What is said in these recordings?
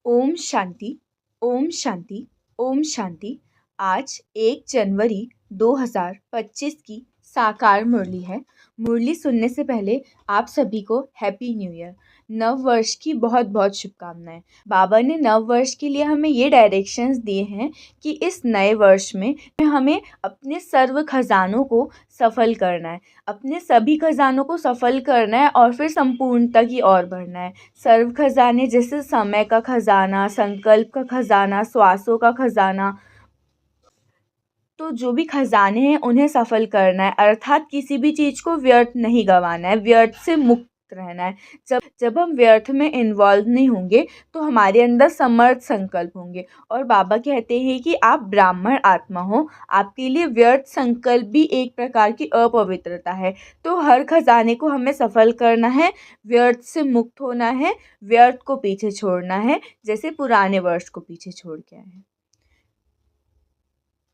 ओम शांति, ओम शांति, ओम शांति। आज 1 जनवरी 2025 की साकार मुरली है। मुरली सुनने से पहले आप सभी को हैप्पी न्यू ईयर, नव वर्ष की बहुत बहुत शुभकामनाएं। बाबा ने नव वर्ष के लिए हमें ये डायरेक्शंस दिए हैं कि इस नए वर्ष में हमें अपने सर्व खजानों को सफल करना है, अपने सभी खजानों को सफल करना है और फिर संपूर्णता की ओर बढ़ना है। सर्व खजाने जैसे समय का खजाना, संकल्प का खजाना, श्वासों का खजाना, तो जो भी खजाने हैं उन्हें सफल करना है, अर्थात किसी भी चीज़ को व्यर्थ नहीं गंवाना है, व्यर्थ से मुक्त रहना है। जब हम व्यर्थ में इन्वॉल्व नहीं होंगे तो हमारे अंदर समर्थ संकल्प होंगे। और बाबा कहते हैं कि आप ब्राह्मण आत्मा हो, आपके लिए व्यर्थ संकल्प भी एक प्रकार की अपवित्रता है। तो हर खजाने को हमें सफल करना है, व्यर्थ से मुक्त होना है, व्यर्थ को पीछे छोड़ना है, जैसे पुराने वर्ष को पीछे छोड़ के आए हैं।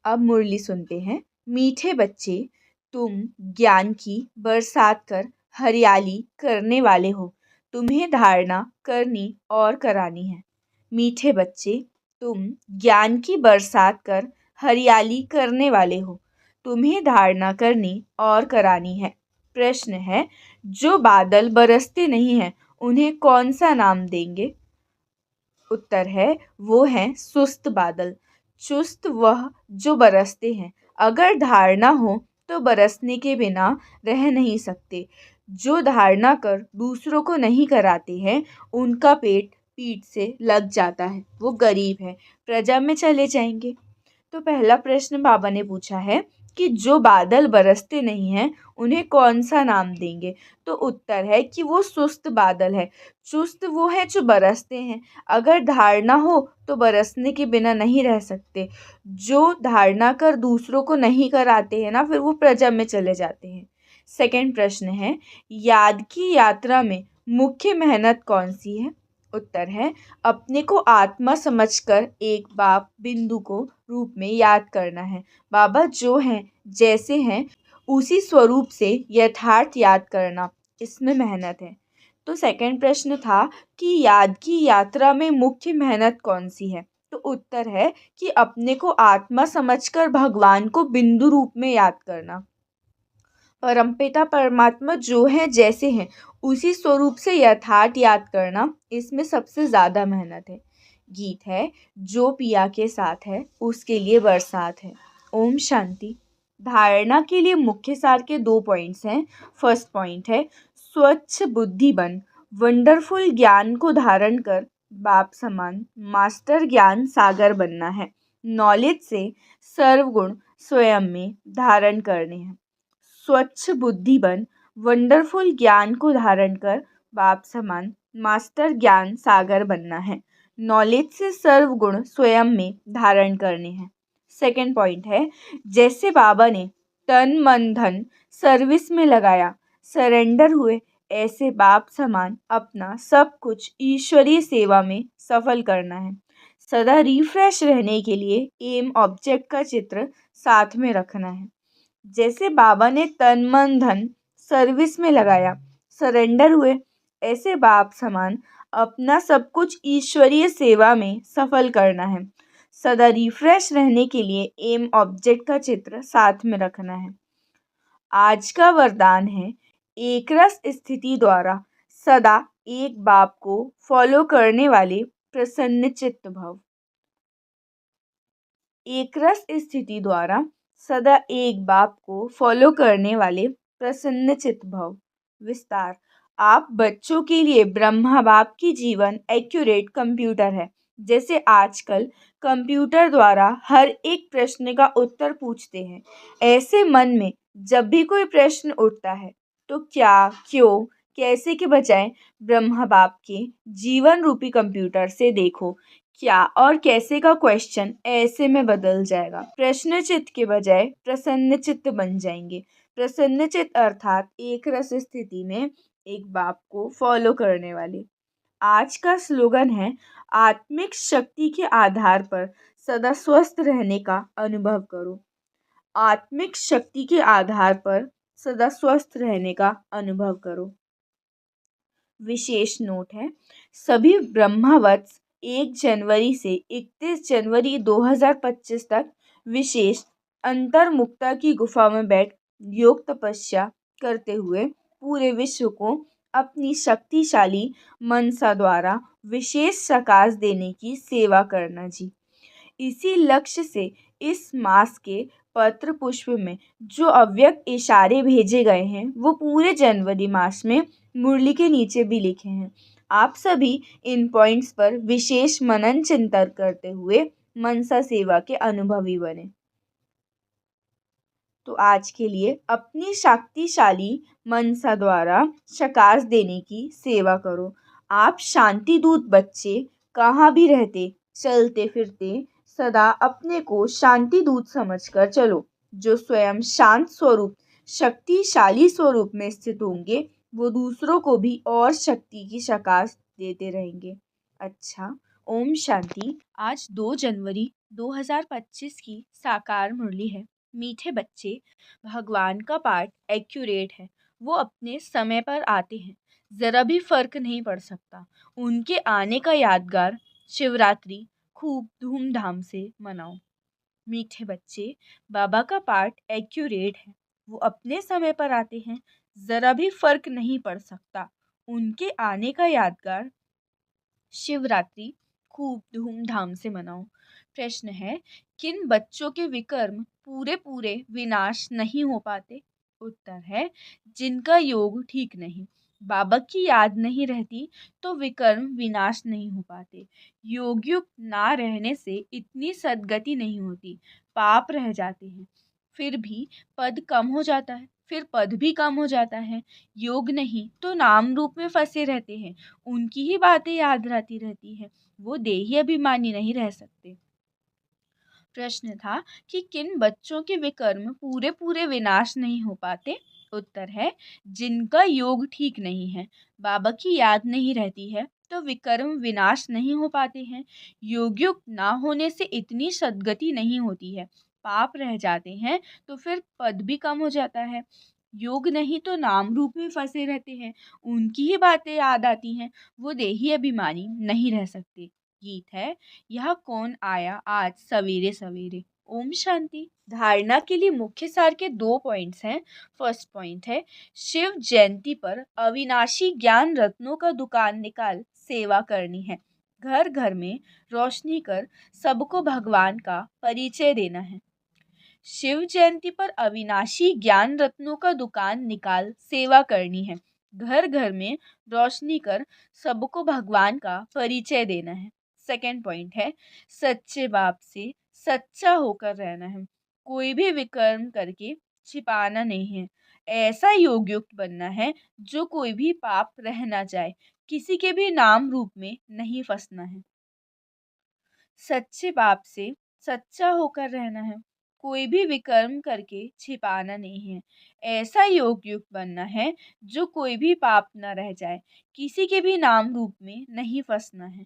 अब मुरली सुनते हैं। मीठे बच्चे, तुम ज्ञान की बरसात कर हरियाली करने वाले हो, तुम्हें धारणा करनी और करानी है। मीठे बच्चे, तुम ज्ञान की बरसात कर हरियाली करने वाले हो, तुम्हें धारणा करनी और करानी है। प्रश्न है, जो बादल बरसते नहीं हैं उन्हें कौन सा नाम देंगे? उत्तर है, वो हैं सुस्त बादल। चुस्त वह जो बरसते हैं, अगर धारणा हो तो बरसने के बिना रह नहीं सकते। जो धारणा कर दूसरों को नहीं कराते हैं, उनका पेट पीठ से लग जाता है, वो गरीब है, प्रजा में चले जाएंगे। तो पहला प्रश्न बाबा ने पूछा है कि जो बादल बरसते नहीं हैं उन्हें कौन सा नाम देंगे? तो उत्तर है कि वो सुस्त बादल है। चुस्त वो है जो बरसते हैं, अगर धारणा हो तो बरसने के बिना नहीं रह सकते। जो धारणा कर दूसरों को नहीं कराते हैं ना, फिर वो प्रजा में चले जाते हैं। सेकंड प्रश्न है, याद की यात्रा में मुख्य मेहनत कौन सी है? उत्तर है, अपने को आत्मा समझकर एक बाप बिंदु को रूप में याद करना है। बाबा जो हैं जैसे हैं उसी स्वरूप से यथार्थ याद करना, इसमें मेहनत है। तो सेकंड प्रश्न था कि याद की यात्रा में मुख्य मेहनत कौन सी है? तो उत्तर है कि अपने को आत्मा समझकर भगवान को बिंदु रूप में याद करना। परमपिता परमात्मा जो है जैसे हैं उसी स्वरूप से यथार्थ याद करना, इसमें सबसे ज़्यादा मेहनत है। गीत है, जो पिया के साथ है उसके लिए बरसात है। ओम शांति। धारणा के लिए मुख्य सार के 2 पॉइंट्स हैं। फर्स्ट पॉइंट है, स्वच्छ बुद्धि बन, वंडरफुल ज्ञान को धारण कर बाप समान मास्टर ज्ञान सागर बनना है। नॉलेज से सर्वगुण स्वयं में धारण करने हैं। स्वच्छ बुद्धि बन, वंडरफुल ज्ञान को धारण कर बाप समान मास्टर ज्ञान सागर बनना है। नॉलेज से सर्व गुण स्वयं में धारण करने हैं। सेकंड पॉइंट है, जैसे बाबा ने तन मन धन सर्विस में लगाया, सरेंडर हुए, ऐसे बाप समान अपना सब कुछ ईश्वरीय सेवा में सफल करना है। सदा रिफ्रेश रहने के लिए एम ऑब्जेक्ट का चित्र साथ में रखना है। जैसे बाबा ने तन मन धन सर्विस में लगाया, सरेंडर हुए, ऐसे बाप समान अपना सब कुछ ईश्वरीय सेवा में सफल करना है। सदा रिफ्रेश रहने के लिए एम ऑब्जेक्ट का चित्र साथ में रखना है। आज का वरदान है, एक रस स्थिति द्वारा सदा एक बाप को फॉलो करने वाले प्रसन्न चित्त भव। एक रस स्थिति द्वारा सदा एक बाप को फॉलो करने वाले प्रसन्न चित्त भव। विस्तार, आप बच्चों के लिए ब्रह्मा बाप की जीवन एक्यूरेट कंप्यूटर है। जैसे आजकल कंप्यूटर द्वारा हर एक प्रश्न का उत्तर पूछते हैं, ऐसे मन में जब भी कोई प्रश्न उठता है तो क्या, क्यों, कैसे के बजाय ब्रह्मा बाप के जीवन रूपी कंप्यूटर से देखो, क्या और कैसे का क्वेश्चन ऐसे में बदल जाएगा। प्रश्न चित्त के बजाय प्रसन्न चित्त बन जाएंगे। प्रसन्न चित्त अर्थात एक रस स्थिति में एक बाप को फॉलो करने वाले। आज का स्लोगन है, आत्मिक शक्ति के आधार पर सदा स्वस्थ रहने का अनुभव करो। आत्मिक शक्ति के आधार पर सदा स्वस्थ रहने का अनुभव करो। विशेष नोट है, सभी ब्रह्मावत्स 1 जनवरी से 31 जनवरी 2025 तक विशेष अंतर्मुक्ता की गुफा में बैठ योग तपस्या करते हुए पूरे विश्व को अपनी शक्तिशाली मनसा द्वारा विशेष प्रकाश देने की सेवा करना जी। इसी लक्ष्य से इस मास के पत्र पुष्प में जो अव्यक्त इशारे भेजे गए हैं वो पूरे जनवरी मास में मुरली के नीचे भी लिखे हैं। आप सभी इन पॉइंट्स पर विशेष मनन चिंतन करते हुए मनसा सेवा के अनुभवी बने। तो आज के लिए अपनी शक्तिशाली मनसा द्वारा प्रकाश देने की सेवा करो। आप शांति दूत बच्चे कहाँ भी रहते चलते फिरते सदा अपने को शांति दूत समझकर चलो। जो स्वयं शांत स्वरूप शक्तिशाली स्वरूप में स्थित होंगे वो दूसरों को भी और शक्ति की प्रकाश देते रहेंगे। अच्छा, ओम शांति। आज 2 जनवरी 2025 की साकार मुरली है। मीठे बच्चे, भगवान का पाठ एक्यूरेट है। वो अपने समय पर आते हैं, ज़रा भी फर्क नहीं पड़ सकता। उनके आने का यादगार शिवरात्रि खूब धूमधाम से मनाओ। मीठे बच्चे, बाबा का पाठ एक्यूरेट है। वो अपने समय पर आते हैं, ज़रा भी फर्क नहीं पड़ सकता। उनके आने का यादगार शिवरात्रि खूब धूमधाम से मनाओ। प्रश्न है, किन बच्चों के विकर्म पूरे पूरे विनाश नहीं हो पाते? उत्तर है, जिनका योग ठीक नहीं। बाबा की याद नहीं रहती तो विकर्म विनाश नहीं हो पाते। योगयुक्त ना रहने से इतनी सद्गति नहीं होती, पाप रह जाते हैं। फिर भी पद कम हो जाता है, फिर पद भी कम हो जाता है। योग नहीं तो नाम रूप में फंसे रहते हैं, उनकी ही बातें याद रहती रहती है। वो देही अभिमानी नहीं रह सकते। प्रश्न था कि किन बच्चों के विकर्म पूरे पूरे विनाश नहीं हो पाते? उत्तर है, जिनका योग ठीक नहीं है, बाबा की याद नहीं रहती है तो विकर्म विनाश नहीं हो पाते हैं। योगयुक्त ना होने से इतनी सद्गति नहीं होती है, पाप रह जाते हैं, तो फिर पद भी कम हो जाता है। योग नहीं तो नाम रूप में फंसे रहते हैं, उनकी ही बातें याद आती हैं, वो देही अभिमानी नहीं रह सकते। गीत है, यह कौन आया आज सवेरे सवेरे। ओम शांति। धारणा के लिए मुख्य सार के 2 पॉइंट्स हैं। फर्स्ट पॉइंट है, शिव जयंती पर अविनाशी ज्ञान रत्नों का दुकान निकाल सेवा करनी है। घर घर में रोशनी कर सबको भगवान का परिचय देना है। शिव जयंती पर अविनाशी ज्ञान रत्नों का दुकान निकाल सेवा करनी है। घर घर में रोशनी कर सबको भगवान का परिचय देना है। सेकंड पॉइंट है, सच्चे बाप से सच्चा होकर रहना है। कोई भी विकर्म करके छिपाना नहीं है। ऐसा योगयुक्त बनना है जो कोई भी पाप रह ना जाए, किसी के भी नाम रूप में नहीं फंसना है। सच्चे बाप से सच्चा होकर रहना है, कोई भी विकर्म करके छिपाना नहीं है। ऐसा योग युक्त बनना है जो कोई भी पाप न रह जाए, किसी के भी नाम रूप में नहीं फंसना है।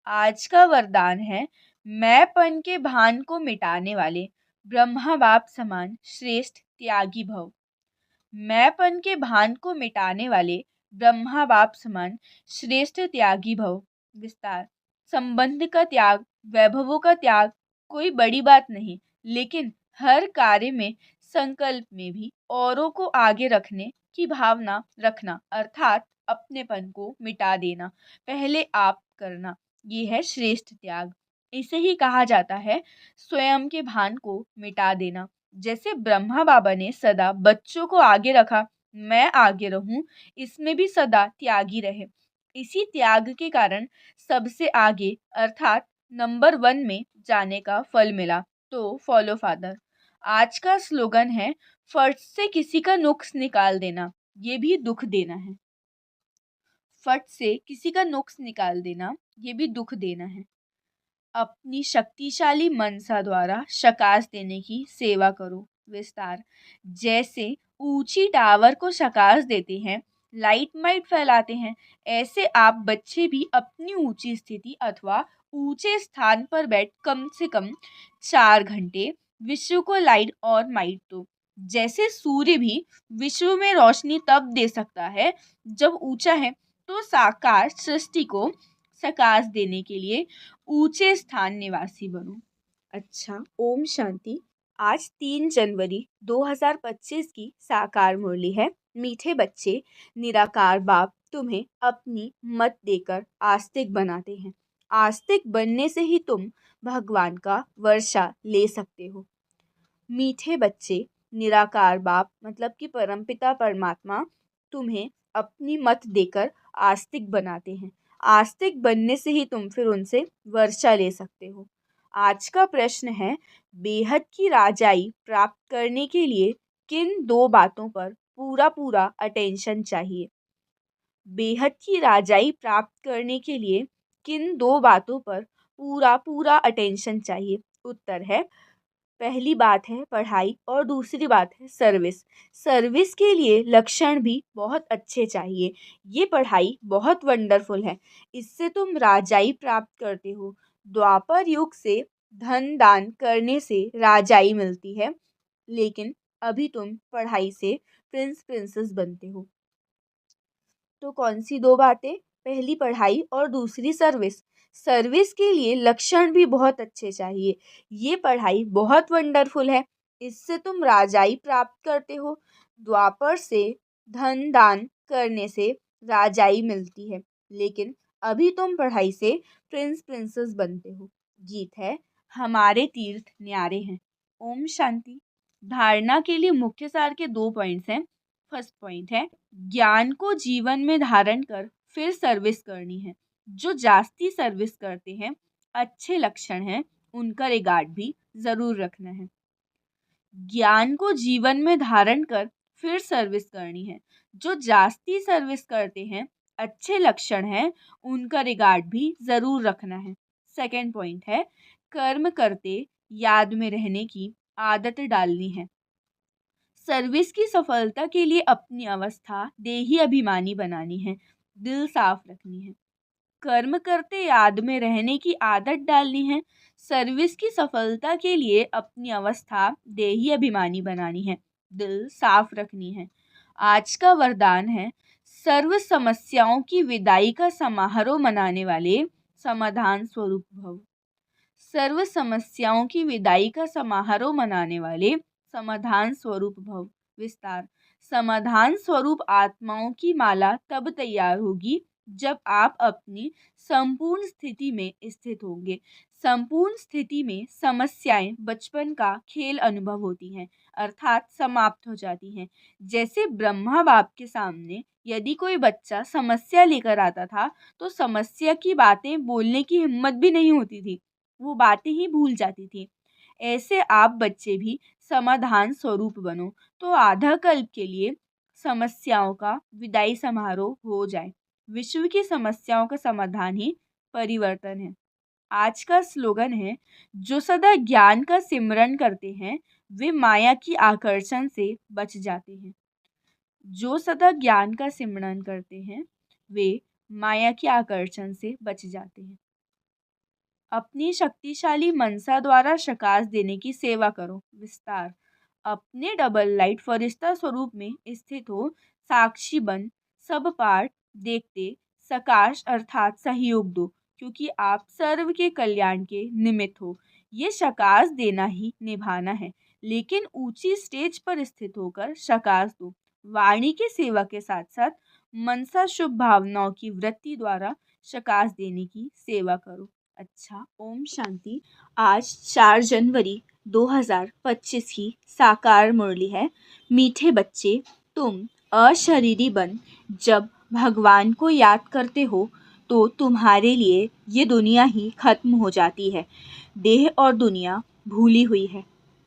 आज का वरदान है, मैंपन के भान को मिटाने वाले ब्रह्मा बाप समान श्रेष्ठ त्यागी भव। मैंपन के भान को मिटाने वाले ब्रह्मा बाप समान श्रेष्ठ त्यागी भव। विस्तार, संबंध का त्याग, वैभवों का त्याग कोई बड़ी बात नहीं, लेकिन हर कार्य में संकल्प में भी औरों को आगे रखने की भावना रखना, अर्थात अपनेपन को मिटा देना, पहले आप करना, ये है श्रेष्ठ त्याग। इसे ही कहा जाता है स्वयं के भान को मिटा देना। जैसे ब्रह्मा बाबा ने सदा बच्चों को आगे रखा, मैं आगे रहूं, इसमें भी सदा त्यागी रहे। इसी त्याग के कारण सबसे आगे अर्थात नंबर 1 में जाने का फल मिला। तो फॉलो फादर। आज का स्लोगन है, फट से किसी का नुक्स निकाल देना, ये भी दुख देना है। फट से किसी का नुक्स निकाल देना, ये भी दुख देना है। अपनी शक्तिशाली मनसा द्वारा प्रकाश देने की सेवा करो। विस्तार, जैसे ऊंची टावर को प्रकाश देते हैं, लाइट माइट फैलाते हैं, ऐसे आप बच्चे भी अपनी ऊंची स्थिति अथवा ऊंचे स्थान पर बैठ कम से कम 4 घंटे विश्व को लाइट और माइट दो। जैसे सूर्य भी विश्व में रोशनी तब दे सकता है जब ऊंचा है, तो साकार सृष्टि को सकाश देने के लिए ऊंचे स्थान निवासी बनो। अच्छा, ओम शांति। आज 3 जनवरी 2025 की साकार मुरली है। मीठे बच्चे, निराकार बाप तुम्हें अपनी मत देकर आस्तिक बनाते हैं। आस्तिक बनने से ही तुम भगवान का वर्षा ले सकते हो। मीठे बच्चे, निराकार बाप मतलब कि परमपिता परमात्मा तुम्हें अपनी मत देकर आस्तिक बनाते हैं। आस्तिक बनने से ही तुम फिर उनसे वर्षा ले सकते हो। आज का प्रश्न है, बेहद की राजाई प्राप्त करने के लिए किन 2 बातों पर पूरा पूरा अटेंशन चाहिए? बेहद की राजाई प्राप्त करने के लिए किन 2 बातों पर पूरा पूरा अटेंशन चाहिए? उत्तर है, पहली बात है पढ़ाई और दूसरी बात है सर्विस। सर्विस के लिए लक्षण भी बहुत अच्छे चाहिए। ये पढ़ाई बहुत वंडरफुल है, इससे तुम राजाई प्राप्त करते हो। द्वापर युग से धन दान करने से राजाई मिलती है, लेकिन अभी तुम पढ़ाई से प्रिंस प्रिंसेस बनते हो। तो कौन सी 2 बातें? पहली पढ़ाई और दूसरी सर्विस। सर्विस के लिए लक्षण भी बहुत अच्छे चाहिए। ये पढ़ाई बहुत वंडरफुल है, इससे तुम राजाई प्राप्त करते हो। द्वापर से धन दान करने से राजाई मिलती है, लेकिन अभी तुम पढ़ाई से प्रिंस प्रिंसेस बनते हो। गीत है, हमारे तीर्थ न्यारे हैं। ओम शांति। धारणा के लिए मुख्य सार के 2 पॉइंट्स हैं। फर्स्ट पॉइंट है, ज्ञान को जीवन में धारण कर फिर सर्विस करनी है। जो जास्ती सर्विस करते हैं, अच्छे लक्षण हैं, उनका रिगार्ड भी जरूर रखना है। ज्ञान को जीवन में धारण कर फिर सर्विस करनी है। जो जास्ती सर्विस करते हैं, अच्छे लक्षण हैं, उनका रिगार्ड भी जरूर रखना है। सेकंड पॉइंट है, कर्म करते याद में रहने की आदत डालनी है। सर्विस की सफलता के लिए अपनी अवस्था देही अभिमानी बनानी है, दिल साफ रखनी है। कर्म करते याद में रहने की आदत डालनी है। सर्विस की सफलता के लिए अपनी अवस्था देही अभिमानी बनानी है, दिल साफ रखनी है। आज का वरदान है, सर्व समस्याओं की विदाई का समारोह मनाने वाले समाधान स्वरूप भव। सर्व समस्याओं की विदाई का समारोह मनाने वाले समाधान स्वरूप भव। विस्तार, समाधान स्वरूप आत्माओं की माला तब तैयार होगी जब आप अपनी संपूर्ण स्थिति में स्थित होंगे। संपूर्ण स्थिति में समस्याएं बचपन का खेल अनुभव होती हैं, अर्थात समाप्त हो जाती हैं। जैसे ब्रह्मा बाप के सामने यदि कोई बच्चा समस्या लेकर आता था, तो समस्या की बातें बोलने की हिम्मत भी नहीं होती थी, वो बातें ही भूल जाती थी। ऐसे आप बच्चे भी समाधान स्वरूप बनो, तो आधा कल्प के लिए समस्याओं का विदाई समारोह हो जाए। विश्व की समस्याओं का समाधान ही परिवर्तन है। आज का स्लोगन है, जो सदा ज्ञान का सिमरन करते हैं, वे माया की आकर्षण से बच जाते हैं। जो सदा ज्ञान का सिमरन करते हैं, वे माया की आकर्षण से बच जाते हैं। अपनी शक्तिशाली मनसा द्वारा प्रकाश देने की सेवा करो। विस्तार, अपने डबल लाइट फरिश्ता स्वरूप में स्थित हो, साक्षी बन, सब पाठ देखते सकाश अर्थात सहयोग दो, क्योंकि आप सर्व के कल्याण के निमित्त हो। ये शकाश देना ही निभाना है, लेकिन ऊंची स्टेज पर स्थित होकर शकाश दो। वाणी के सेवा के साथ साथ मनसा शुभ भावनाओं की वृत्ति द्वारा शकाश देने की सेवा करो। अच्छा, ओम शांति। आज 4 जनवरी 2025 की साकार मुरली है। मीठे बच्चे, तुम अशरीरी बन जब भगवान को याद करते हो, तो तुम्हारे लिए ये दुनिया ही खत्म हो जाती है। देह और दुनिया भूली हुई है।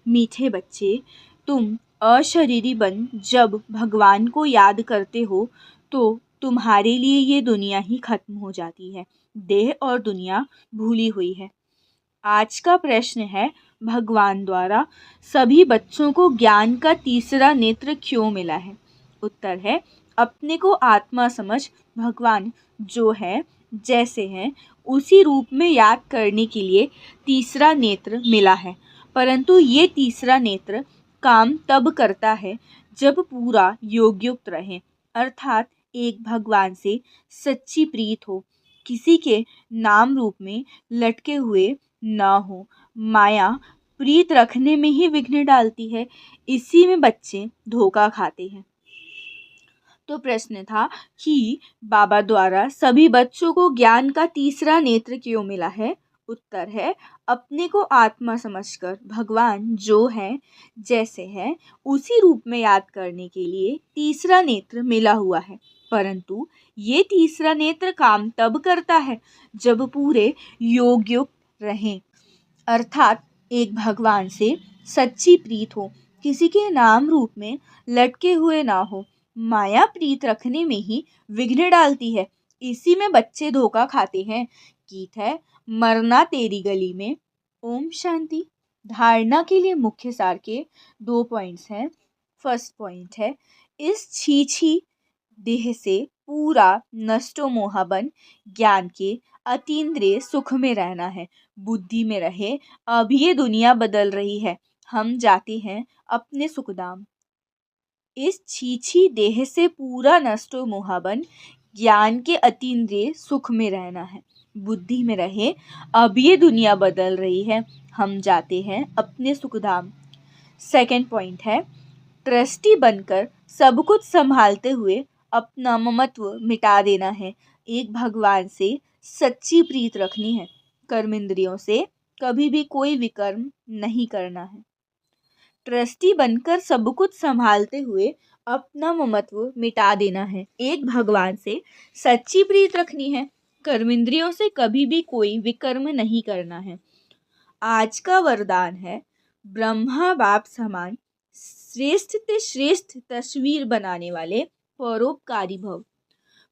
मीठे बच्चे, तुम अशरीरी बन जब भगवान को याद करते हो, तो तुम्हारे लिए ये दुनिया ही खत्म हो जाती है। देह और दुनिया भूली हुई है। आज का प्रश्न है, भगवान द्वारा सभी बच्चों को ज्ञान का तीसरा नेत्र क्यों मिला है? उत्तर है, अपने को आत्मा समझ भगवान जो है, जैसे हैं, उसी रूप में याद करने के लिए तीसरा नेत्र मिला है। परंतु ये तीसरा नेत्र काम तब करता है जब पूरा योगयुक्त रहे, अर्थात एक भगवान से सच्ची प्रीत हो। किसी के नाम रूप में लटके हुए ना हो। माया प्रीत रखने में ही विघ्न डालती है, इसी में बच्चे धोखा खाते हैं। तो प्रश्न था कि बाबा द्वारा सभी बच्चों को ज्ञान का तीसरा नेत्र क्यों मिला है। उत्तर है, अपने को आत्मा समझकर भगवान जो है जैसे है उसी रूप में याद करने के लिए तीसरा नेत्र मिला हुआ है। परंतु ये तीसरा नेत्र काम तब करता है जब पूरे योगयुक्त रहें, अर्थात एक भगवान से सच्ची प्रीत हो, किसी के नाम रूप में लटके हुए ना हो। माया प्रीत रखने में ही विघ्न डालती है, इसी में बच्चे धोखा खाते हैं। गीत है मरना तेरी गली में। ओम शांति। धारणा के लिए मुख्य सार के 2 पॉइंट्स हैं। फर्स्ट पॉइंट है, इस छीछी देह से पूरा नष्टो मोहबन ज्ञान के अतीन्द्रिय सुख में रहना है, बुद्धि में रहे। अब ये दुनिया बदल रही है, हम जाते हैं अपने सुखधाम। इस छीछी देह से पूरा नष्टो मोहबन ज्ञान के अतीन्द्रिय सुख में रहना है, बुद्धि में रहे। अब ये दुनिया बदल रही है, हम जाते हैं अपने सुखधाम। सेकंड पॉइंट है, ट्रस्टी बनकर सब कुछ संभालते हुए अपना ममत्व मिटा देना है। एक भगवान से सच्ची प्रीत रखनी है, कर्मेंद्रियों से कभी भी कोई विकर्म नहीं करना है। ट्रस्टी बनकर सब कुछ संभालते हुए अपना ममत्व मिटा देना है, एक भगवान से सच्ची प्रीत रखनी है, कर्मेंद्रियों से कभी भी कोई विकर्म नहीं करना है। आज का वरदान है, ब्रह्मा बाप समान श्रेष्ठ से श्रेष्ठ तस्वीर बनाने वाले परोपकारी भव।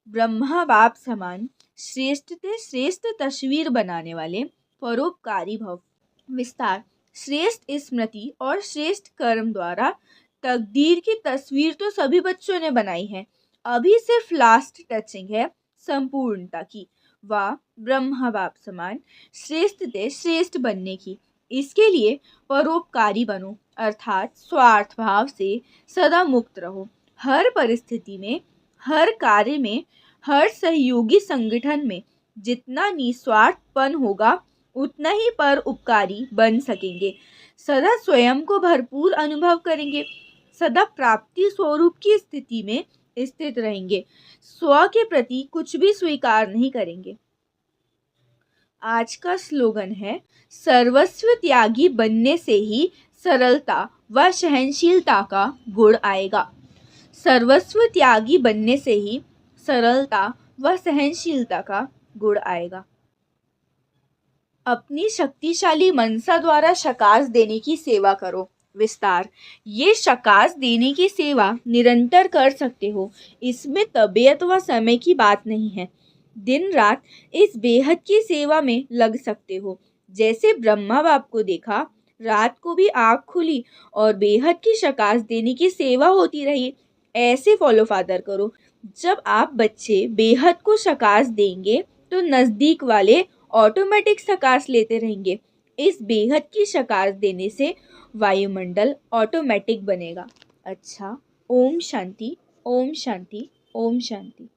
ब्रह्मा बाप समान श्रेष्ठ से श्रेष्ठ तस्वीर बनाने वाले परोपकारी भव। विस्तार, श्रेष्ठ स्मृति और श्रेष्ठ कर्म द्वारा तकदीर की तस्वीर तो सभी बच्चों ने बनाई है, अभी सिर्फ लास्ट टचिंग है संपूर्णता की, व ब्रह्मा बाप समान श्रेष्ठ से श्रेष्ठ बनने की। इसके लिए परोपकारी बनो, अर्थात स्वार्थ भाव से सदा मुक्त रहो। हर परिस्थिति में, हर कार्य में, हर सहयोगी संगठन में जितना निस्वार्थपन होगा उतना ही पर उपकारी बन सकेंगे। सदा स्वयं को भरपूर अनुभव करेंगे, सदा प्राप्ति स्वरूप की स्थिति में स्थित रहेंगे, स्व के प्रति कुछ भी स्वीकार नहीं करेंगे। आज का स्लोगन है, सर्वस्व त्यागी बनने से ही सरलता व सहनशीलता का गुण आएगा। सर्वस्व त्यागी बनने से ही सरलता व सहनशीलता का गुण आएगा। अपनी शक्तिशाली मनसा द्वारा शकास देने की सेवा करो। विस्तार, ये शकास देने की सेवा निरंतर कर सकते हो, इसमें तबीयत व समय की बात नहीं है। दिन रात इस बेहद की सेवा में लग सकते हो। जैसे ब्रह्मा बाप को देखा, रात को भी आँख खुली और बेहद की शकास देने की सेवा होती रही। ऐसे फॉलो फादर करो। जब आप बच्चे बेहद को शकास देंगे तो नज़दीक वाले ऑटोमेटिक शकास लेते रहेंगे। इस बेहद की शकास देने से वायुमंडल ऑटोमेटिक बनेगा। अच्छा, ओम शांति, ओम शांति, ओम शांति।